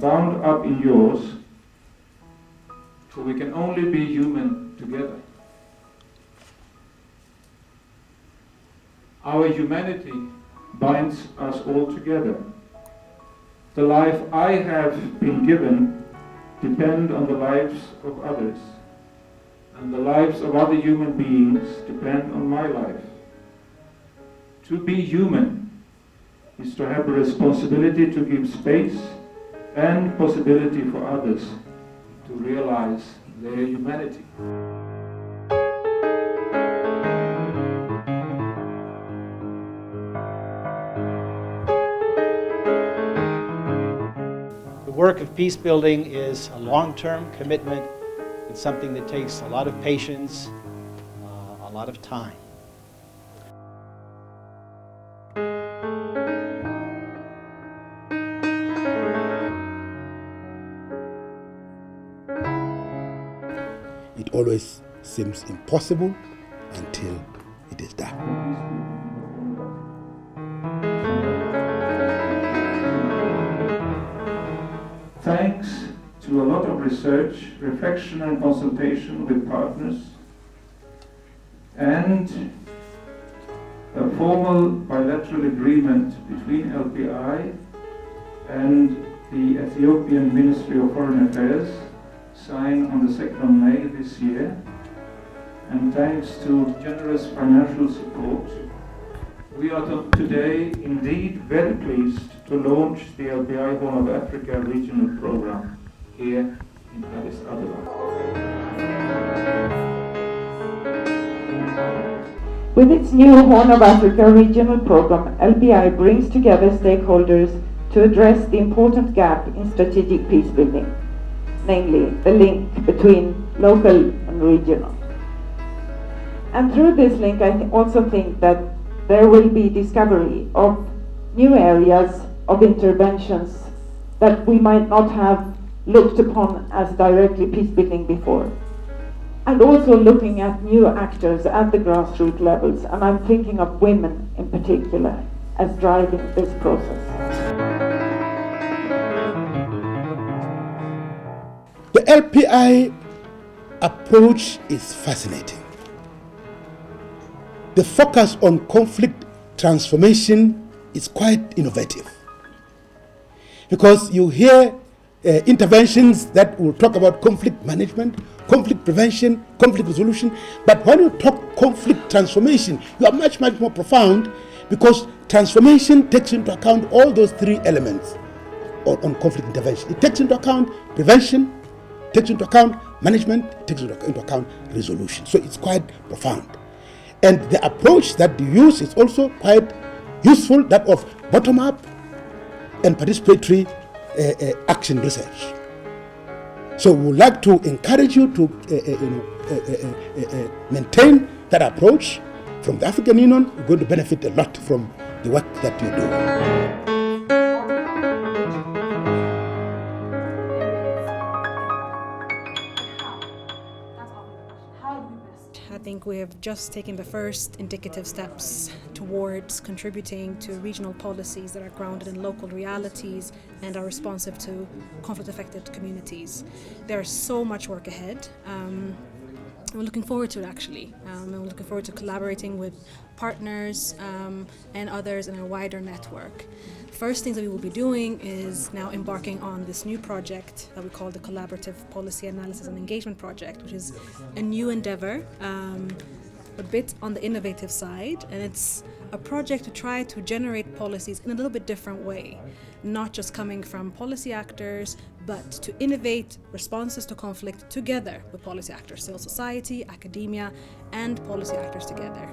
bound up in yours, for we can only be human together. Our humanity binds us all together. The life I have been given depend on the lives of others, and the lives of other human beings depend on my life. To be human is to have a responsibility to give space and possibility for others to realize their humanity. The work of peace building is a long-term commitment. It's something that takes a lot of patience, a lot of time. It always seems impossible until it is done. Thanks to a lot of research, reflection and consultation with partners, and a formal bilateral agreement between LPI and the Ethiopian Ministry of Foreign Affairs, signed on the 2nd of May this year, and thanks to generous financial support, we are today indeed very pleased to launch the LPI Horn of Africa regional program here in Addis Ababa. With its new Horn of Africa regional program, LPI brings together stakeholders to address the important gap in strategic peacebuilding, namely the link between local and regional. And through this link, I also think that there will be discovery of new areas of interventions that we might not have looked upon as directly peacebuilding before. And also looking at new actors at the grassroots levels, and I'm thinking of women in particular as driving this process. The LPI approach is fascinating. The focus on conflict transformation is quite innovative, because you hear interventions that will talk about conflict management, conflict prevention, conflict resolution, but when you talk conflict transformation, you are much more profound, because transformation takes into account all those three elements on conflict intervention. It takes into account prevention, takes into account management, takes into account resolution. So it's quite profound. And the approach that you use is also quite useful, that of bottom-up and participatory action research. So we would like to encourage you to maintain that approach. From the African Union, you're going to benefit a lot from the work that you do. I think we have just taken the first indicative steps towards contributing to regional policies that are grounded in local realities and are responsive to conflict-affected communities. There's so much work ahead. We're looking forward to it, actually. And we're looking forward to collaborating with partners and others in a wider network. First things that we will be doing is now embarking on this new project that we call the Collaborative Policy Analysis and Engagement Project, which is a new endeavor, a bit on the innovative side, and it's a project to try to generate policies in a little bit different way, not just coming from policy actors, but to innovate responses to conflict together with policy actors, civil society, academia, and policy actors together.